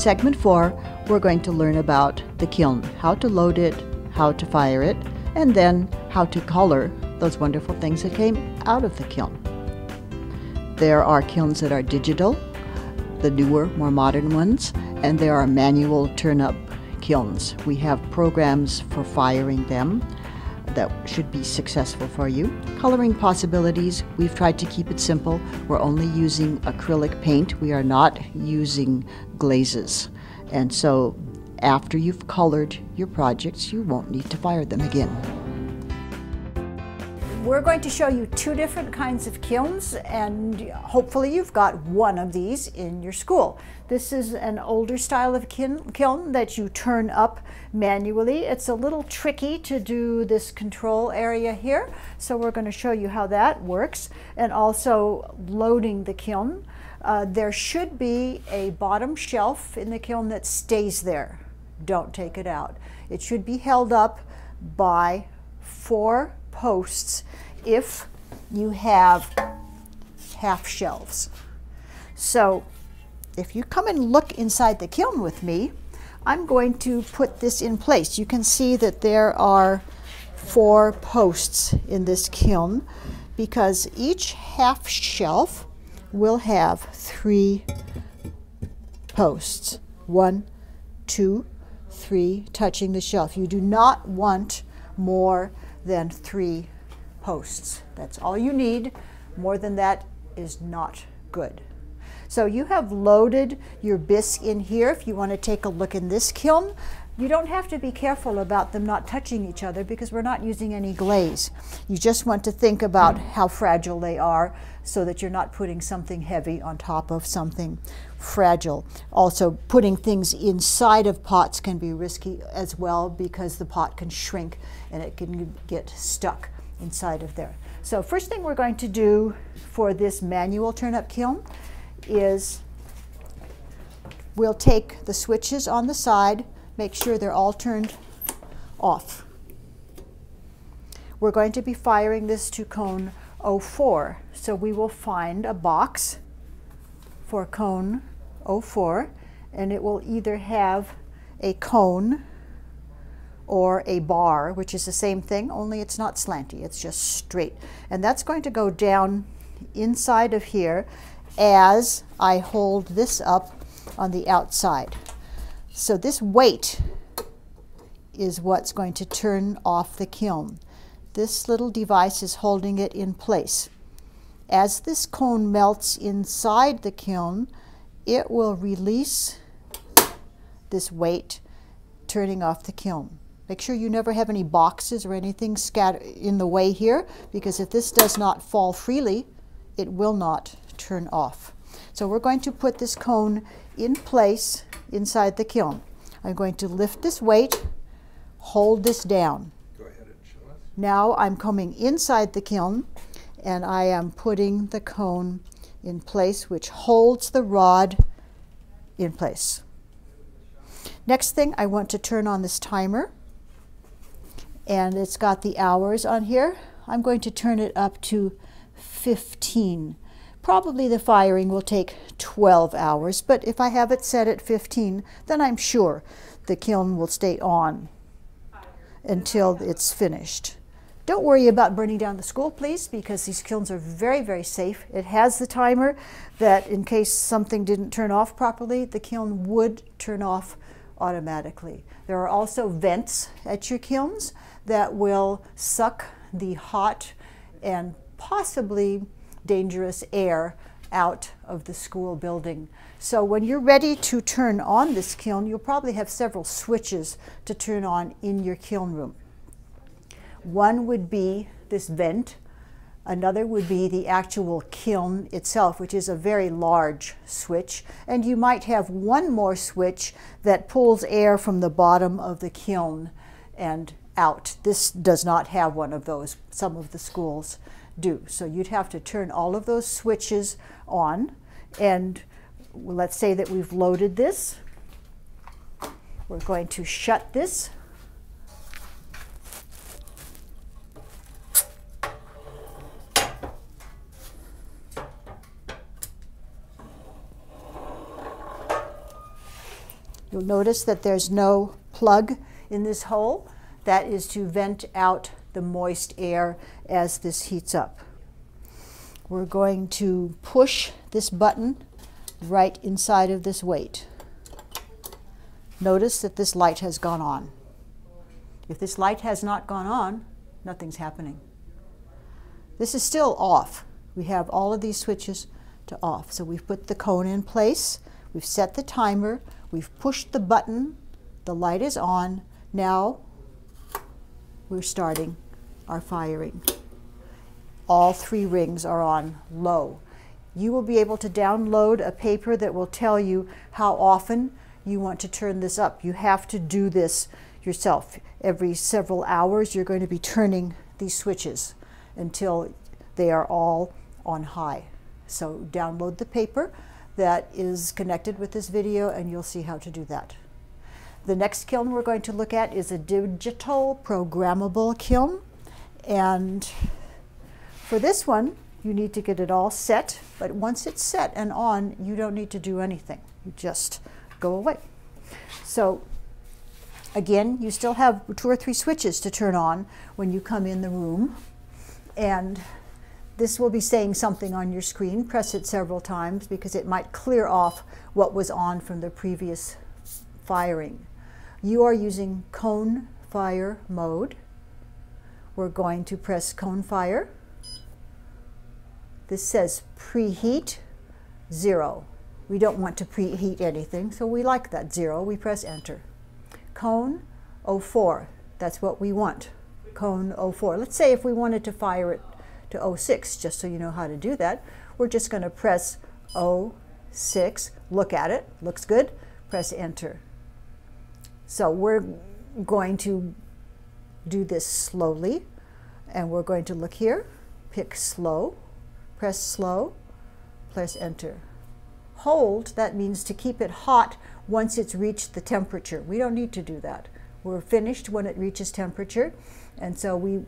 segment 4, we're going to learn about the kiln, how to load it, how to fire it, and then how to color those wonderful things that came out of the kiln. There are kilns that are digital, the newer, more modern ones, and there are manual turn-up kilns. We have programs for firing them that should be successful for you. Coloring possibilities, we've tried to keep it simple. We're only using acrylic paint. We are not using glazes. And so after you've colored your projects, you won't need to fire them again. We're going to show you 2 different kinds of kilns, and hopefully you've got one of these in your school. This is an older style of kiln that you turn up manually. It's a little tricky to do this control area here, so we're going to show you how that works, and also loading the kiln. There should be a bottom shelf in the kiln that stays there. Don't take it out. It should be held up by 4 posts if you have half shelves. So if you come and look inside the kiln with me, I'm going to put this in place. You can see that there are 4 posts in this kiln because each half shelf will have 3 posts. 1, 2, 3 touching the shelf. You do not want more than 3 posts. That's all you need. More than that is not good. So you have loaded your bisque in here. If you want to take a look in this kiln, you don't have to be careful about them not touching each other because we're not using any glaze. You just want to think about how fragile they are so that you're not putting something heavy on top of something fragile. Also, putting things inside of pots can be risky as well because the pot can shrink and it can get stuck inside of there. So first thing we're going to do for this manual turn-up kiln is we'll take the switches on the side, make sure they're all turned off. We're going to be firing this to cone 04, so we will find a box for cone 04, and it will either have a cone or a bar, which is the same thing, only it's not slanty, it's just straight. And that's going to go down inside of here as I hold this up on the outside. So this weight is what's going to turn off the kiln. This little device is holding it in place. As this cone melts inside the kiln, it will release this weight, turning off the kiln. Make sure you never have any boxes or anything scattered in the way here, because if this does not fall freely, it will not turn off. So we're going to put this cone in place inside the kiln. I'm going to lift this weight, hold this down. Go ahead and show us. Now I'm coming inside the kiln and I am putting the cone in place, which holds the rod in place. Next thing, I want to turn on this timer, and it's got the hours on here. I'm going to turn it up to 15. Probably the firing will take 12 hours, but if I have it set at 15, then I'm sure the kiln will stay on until it's finished. Don't worry about burning down the school, please, because these kilns are very, very safe. It has the timer that in case something didn't turn off properly, the kiln would turn off automatically. There are also vents at your kilns that will suck the hot and possibly dangerous air out of the school building. So when you're ready to turn on this kiln, you'll probably have several switches to turn on in your kiln room. One would be this vent. Another would be the actual kiln itself, which is a very large switch. And you might have one more switch that pulls air from the bottom of the kiln and out. This does not have one of those. Some of the schools do. So you'd have to turn all of those switches on. And let's say that we've loaded this. We're going to shut this. You'll notice that there's no plug in this hole. That is to vent out the moist air as this heats up. We're going to push this button right inside of this weight. Notice that this light has gone on. If this light has not gone on, nothing's happening. This is still off. We have all of these switches to off. So we've put the cone in place, we've set the timer, we've pushed the button, the light is on. Now we're starting our firing. All 3 rings are on low. You will be able to download a paper that will tell you how often you want to turn this up. You have to do this yourself. Every several hours you're going to be turning these switches until they are all on high. So download the paper that is connected with this video and you'll see how to do that. The next kiln we're going to look at is a digital programmable kiln, and for this one you need to get it all set, but once it's set and on you don't need to do anything. You just go away. So again, you still have 2 or 3 switches to turn on when you come in the room, and this will be saying something on your screen. Press it several times because it might clear off what was on from the previous firing. You are using cone fire mode. We're going to press cone fire. This says preheat 0. We don't want to preheat anything, so we like that 0. We press enter. Cone 04, that's what we want. Cone 04. Let's say if we wanted to fire it to 06, just so you know how to do that, we're just going to press 06, look at it, looks good, press enter. So we're going to do this slowly, and we're going to look here, pick slow, press enter. Hold, that means to keep it hot once it's reached the temperature. We don't need to do that. We're finished when it reaches temperature, and so we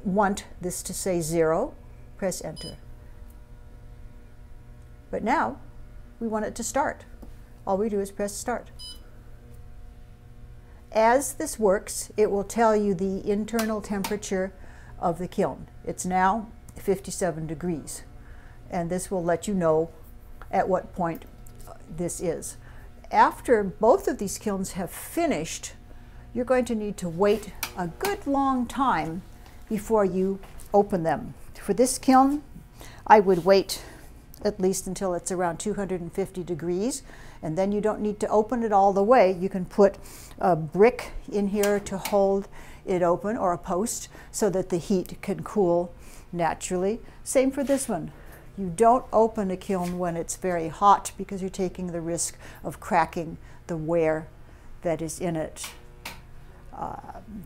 want this to say 0, press enter. But now we want it to start. All we do is press start. As this works, it will tell you the internal temperature of the kiln. It's now 57 degrees, and this will let you know at what point this is. After both of these kilns have finished, you're going to need to wait a good long time before you open them. For this kiln, I would wait at least until it's around 250 degrees, and then you don't need to open it all the way. You can put a brick in here to hold it open, or a post, so that the heat can cool naturally. Same for this one. You don't open a kiln when it's very hot because you're taking the risk of cracking the ware that is in it.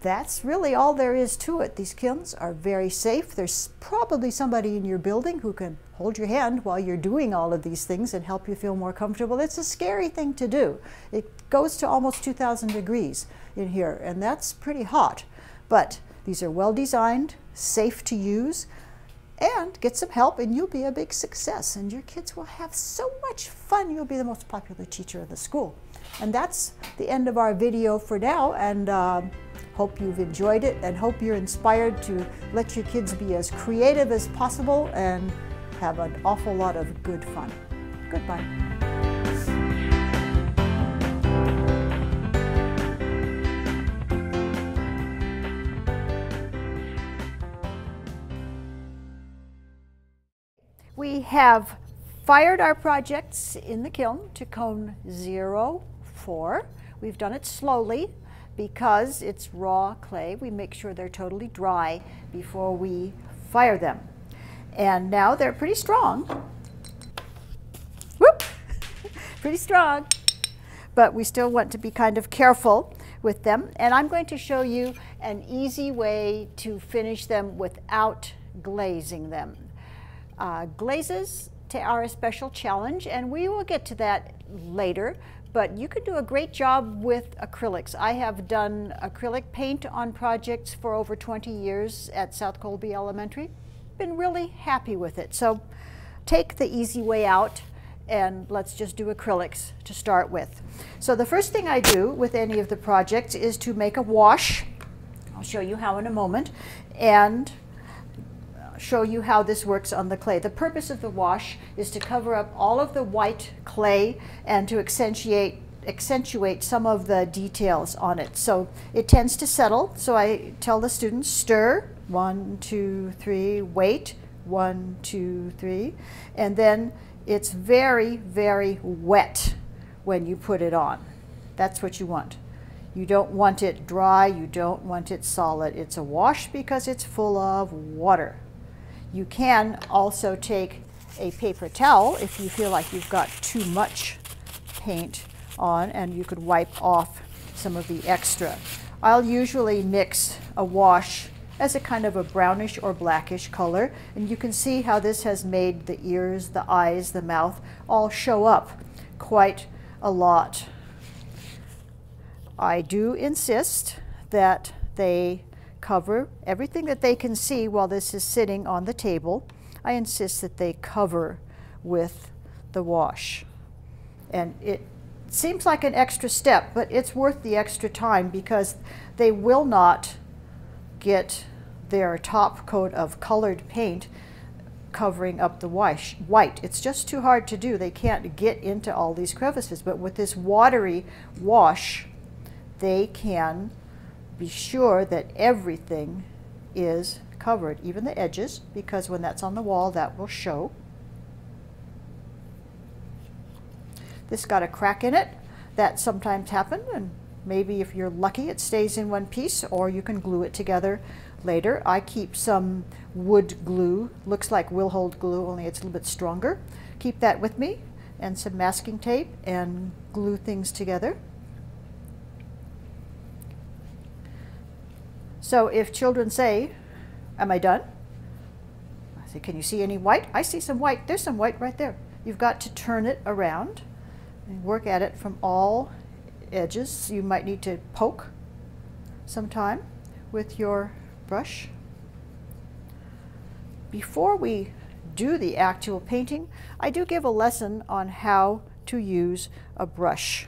That's really all there is to it. These kilns are very safe. There's probably somebody in your building who can hold your hand while you're doing all of these things and help you feel more comfortable. It's a scary thing to do. It goes to almost 2,000 degrees in here, and that's pretty hot. But these are well designed, safe to use, and get some help and you'll be a big success, and your kids will have so much fun. You'll be the most popular teacher in the school. And that's the end of our video for now, and hope you've enjoyed it, and hope you're inspired to let your kids be as creative as possible and have an awful lot of good fun. Goodbye. We have fired our projects in the kiln to cone 04. We've done it slowly because it's raw clay. We make sure they're totally dry before we fire them. And now they're pretty strong. Whoop! Pretty strong. But we still want to be kind of careful with them. And I'm going to show you an easy way to finish them without glazing them. Glazes are a special challenge, and we will get to that later, but you could do a great job with acrylics. I have done acrylic paint on projects for over 20 years at South Colby Elementary. Been really happy with it. So take the easy way out and let's just do acrylics to start with. So the first thing I do with any of the projects is to make a wash. I'll show you how in a moment, and show you how this works on the clay. The purpose of the wash is to cover up all of the white clay and to accentuate some of the details on it. So it tends to settle. So I tell the students, stir, 1, 2, 3, wait, 1, 2, 3, and then it's very, very wet when you put it on. That's what you want. You don't want it dry, you don't want it solid. It's a wash because it's full of water. You can also take a paper towel if you feel like you've got too much paint on, and you could wipe off some of the extra. I'll usually mix a wash as a kind of a brownish or blackish color, and you can see how this has made the ears, the eyes, the mouth all show up quite a lot. I do insist that they cover everything that they can see while this is sitting on the table. I insist that they cover with the wash. And it seems like an extra step, but it's worth the extra time because they will not get their top coat of colored paint covering up the white. It's just too hard to do. They can't get into all these crevices, but with this watery wash, they can be sure that everything is covered, even the edges, because when that's on the wall, that will show. This got a crack in it. That sometimes happens, and maybe if you're lucky, it stays in one piece, or you can glue it together later. I keep some wood glue, looks like Will-Hold glue, only it's a little bit stronger. Keep that with me, and some masking tape, and glue things together. So if children say, am I done? I say, can you see any white? I see some white. There's some white right there. You've got to turn it around and work at it from all edges. You might need to poke sometime with your brush. Before we do the actual painting, I do give a lesson on how to use a brush.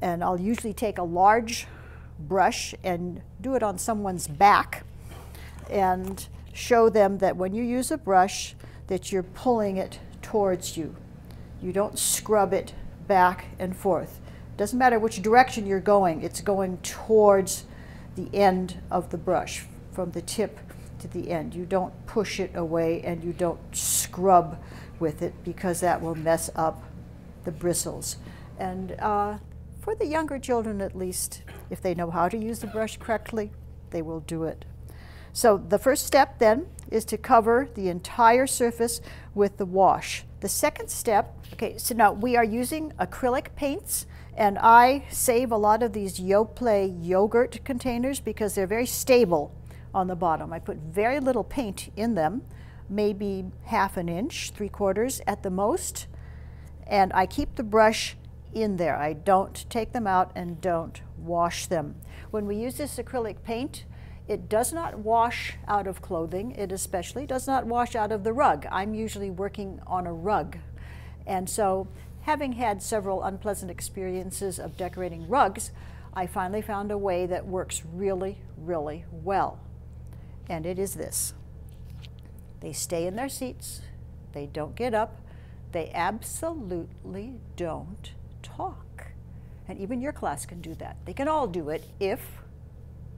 And I'll usually take a large brush and do it on someone's back and show them that when you use a brush that you're pulling it towards you. You don't scrub it back and forth. Doesn't matter which direction you're going, it's going towards the end of the brush, from the tip to the end. You don't push it away and you don't scrub with it because that will mess up the bristles. And for the younger children at least, if they know how to use the brush correctly, they will do it. So the first step then is to cover the entire surface with the wash. The second step, okay, so now we are using acrylic paints, and I save a lot of these Yoplait yogurt containers because they're very stable on the bottom. I put very little paint in them, maybe 1/2 inch, 3/4 at the most, and I keep the brush in there. I don't take them out and don't wash them. When we use this acrylic paint, it does not wash out of clothing. It especially does not wash out of the rug. I'm usually working on a rug. And so, having had several unpleasant experiences of decorating rugs, I finally found a way that works really, really well. And it is this. They stay in their seats. They don't get up. They absolutely don't talk. And even your class can do that. They can all do it if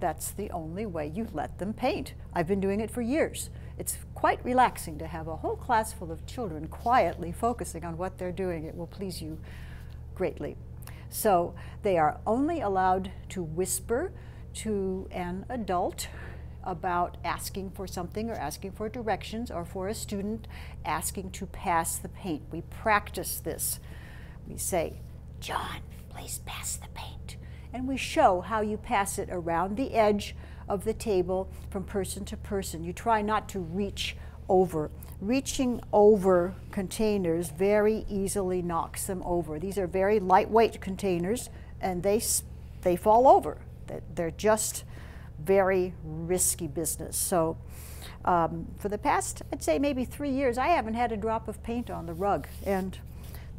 that's the only way you let them paint. I've been doing it for years. It's quite relaxing to have a whole class full of children quietly focusing on what they're doing. It will please you greatly. So they are only allowed to whisper to an adult about asking for something or asking for directions, or for a student asking to pass the paint. We practice this. We say, John, please pass the paint. And we show how you pass it around the edge of the table from person to person. You try not to reach over. Reaching over containers very easily knocks them over. These are very lightweight containers, and they fall over. They're just very risky business. So for the past, I'd say maybe 3 years, I haven't had a drop of paint on the rug. And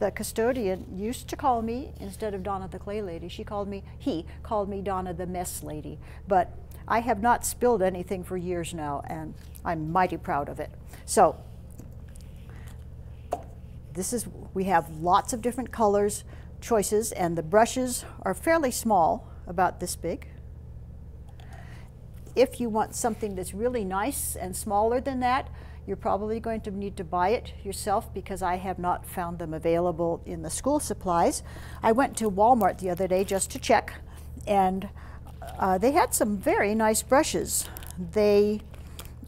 The custodian used to call me, instead of Donna the Clay Lady, he called me Donna the Mess Lady. But I have not spilled anything for years now, and I'm mighty proud of it. So we have lots of different colors, choices, and the brushes are fairly small, about this big. If you want something that's really nice and smaller than that, you're probably going to need to buy it yourself, because I have not found them available in the school supplies. I went to Walmart the other day just to check, and they had some very nice brushes. They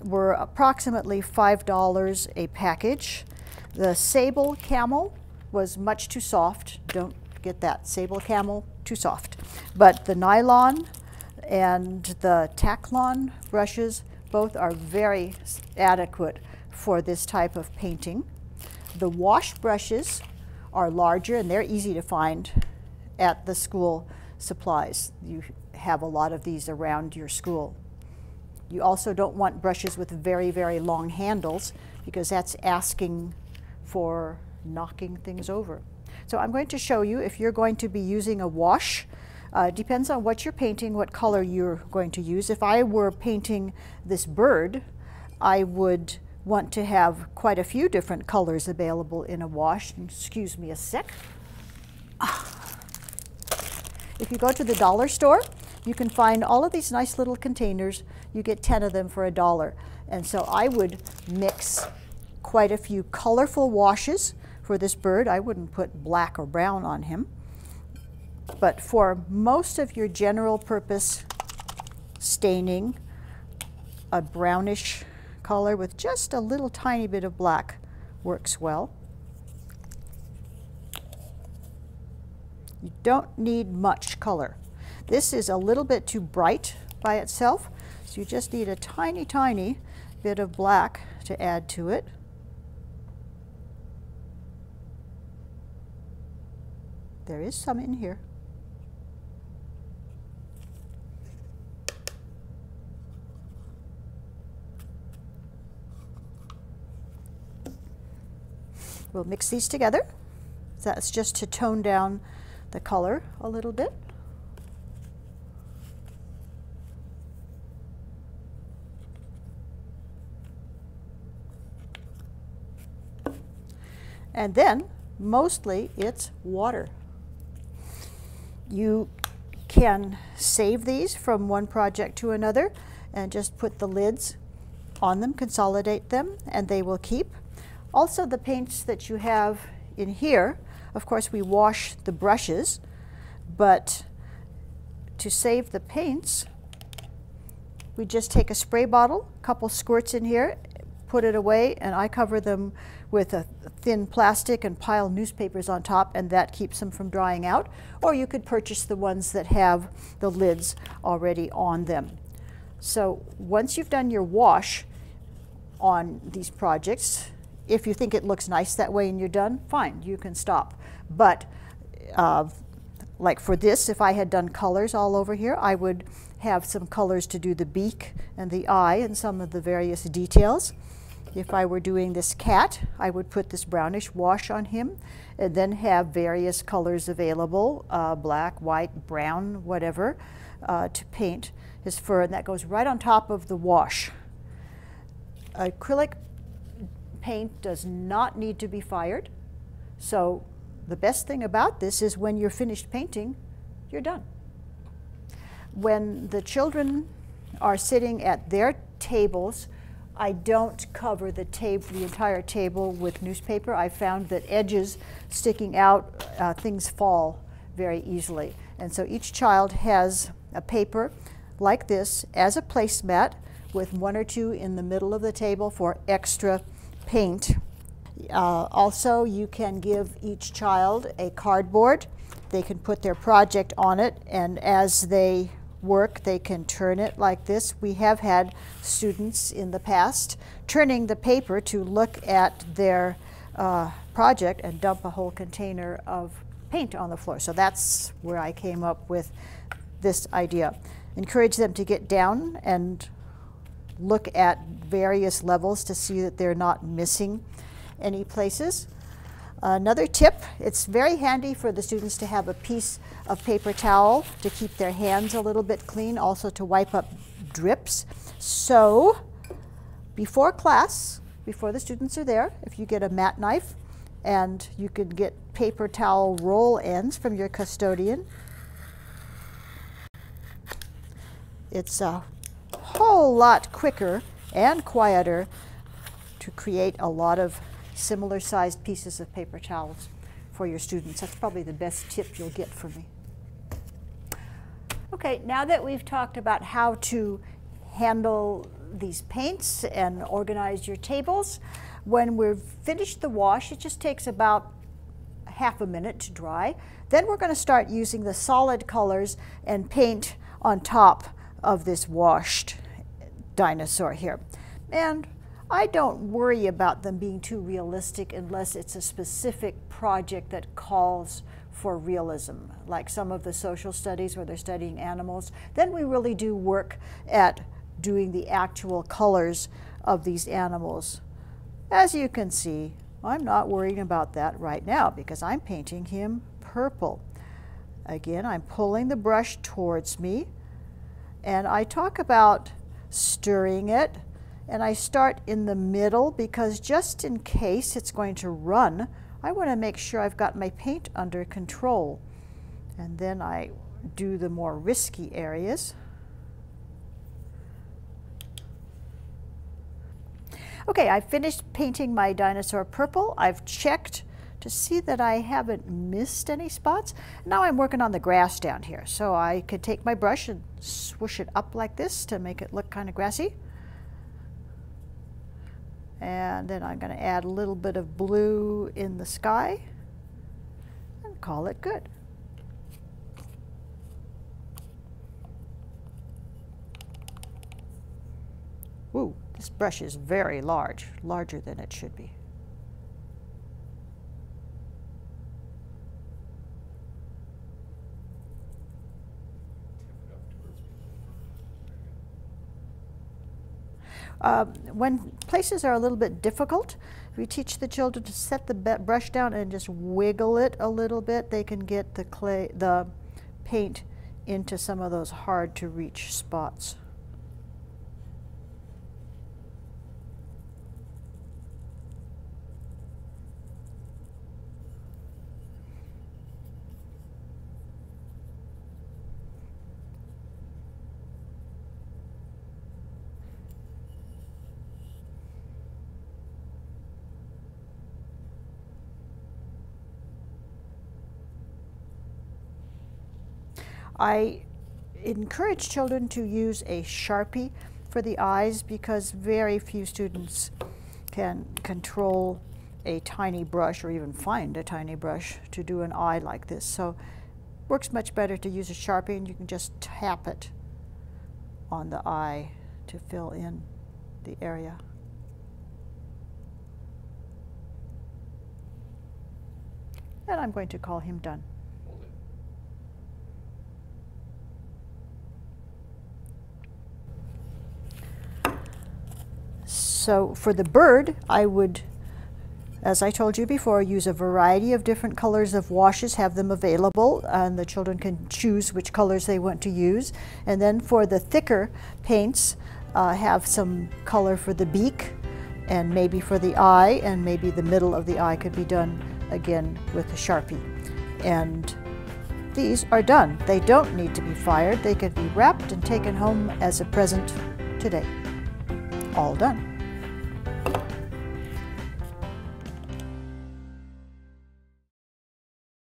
were approximately $5 a package. The Sable Camel was much too soft. Don't get that. Sable Camel, too soft. But the nylon and the Taclon brushes both are very adequate for this type of painting. The wash brushes are larger, and they're easy to find at the school supplies. You have a lot of these around your school. You also don't want brushes with very, very long handles, because that's asking for knocking things over. So I'm going to show you, if you're going to be using a wash, depends on what you're painting, what color you're going to use. If I were painting this bird, I would want to have quite a few different colors available in a wash. Excuse me a sec. If you go to the dollar store, you can find all of these nice little containers. You get 10 of them for $1. And so I would mix quite a few colorful washes for this bird. I wouldn't put black or brown on him. But for most of your general purpose staining, a brownish color with just a little tiny bit of black works well. You don't need much color. This is a little bit too bright by itself, so you just need a tiny, tiny bit of black to add to it. There is some in here. We'll mix these together. That's just to tone down the color a little bit. And then, mostly, it's water. You can save these from one project to another and just put the lids on them, consolidate them, and they will keep. Also, the paints that you have in here, of course, we wash the brushes, but to save the paints, we just take a spray bottle, a couple squirts in here, put it away, and I cover them with a thin plastic and pile newspapers on top, and that keeps them from drying out. Or you could purchase the ones that have the lids already on them. So once you've done your wash on these projects, if you think it looks nice that way and you're done, fine, you can stop. But like for this, if I had done colors all over here, I would have some colors to do the beak and the eye and some of the various details. If I were doing this cat, I would put this brownish wash on him and then have various colors available, black, white, brown, whatever, to paint his fur, and that goes right on top of the wash. Acrylic paint does not need to be fired, so the best thing about this is when you're finished painting, you're done. When the children are sitting at their tables, I don't cover the entire table with newspaper. I found that edges sticking out, things fall very easily. And so each child has a paper like this as a placemat with one or two in the middle of the table for extra paint. Also, you can give each child a cardboard. They can put their project on it, and as they work, they can turn it like this. We have had students in the past turning the paper to look at their project and dump a whole container of paint on the floor. So that's where I came up with this idea. Encourage them to get down and look at various levels to see that they're not missing any places. Another tip, it's very handy for the students to have a piece of paper towel to keep their hands a little bit clean, also to wipe up drips. So before class, before the students are there, if you get a mat knife, and you can get paper towel roll ends from your custodian, it's a whole lot quicker and quieter to create a lot of similar sized pieces of paper towels for your students. That's probably the best tip you'll get from me. Okay, now that we've talked about how to handle these paints and organize your tables, when we've finished the wash, it just takes about half a minute to dry. Then we're going to start using the solid colors and paint on top of this washed dinosaur here. And I don't worry about them being too realistic unless it's a specific project that calls for realism, like some of the social studies where they're studying animals. Then we really do work at doing the actual colors of these animals. As you can see, I'm not worrying about that right now because I'm painting him purple. Again, I'm pulling the brush towards me, and I talk about stirring it, and I start in the middle because just in case it's going to run, I want to make sure I've got my paint under control. And then I do the more risky areas. Okay, I've finished painting my dinosaur purple. I've checked to see that I haven't missed any spots. Now I'm working on the grass down here. So I could take my brush and swoosh it up like this to make it look kind of grassy. And then I'm going to add a little bit of blue in the sky and call it good. Ooh, this brush is very large, larger than it should be. When places are a little bit difficult, we teach the children to set the brush down and just wiggle it a little bit. They can get the paint into some of those hard to reach spots. I encourage children to use a Sharpie for the eyes because very few students can control a tiny brush or even find a tiny brush to do an eye like this. So it works much better to use a Sharpie, and you can just tap it on the eye to fill in the area. And I'm going to call him done. So for the bird, I would, as I told you before, use a variety of different colors of washes, have them available, and the children can choose which colors they want to use. And then for the thicker paints, have some color for the beak, and maybe for the eye, and maybe the middle of the eye could be done again with a Sharpie. And these are done. They don't need to be fired. They can be wrapped and taken home as a present today. All done.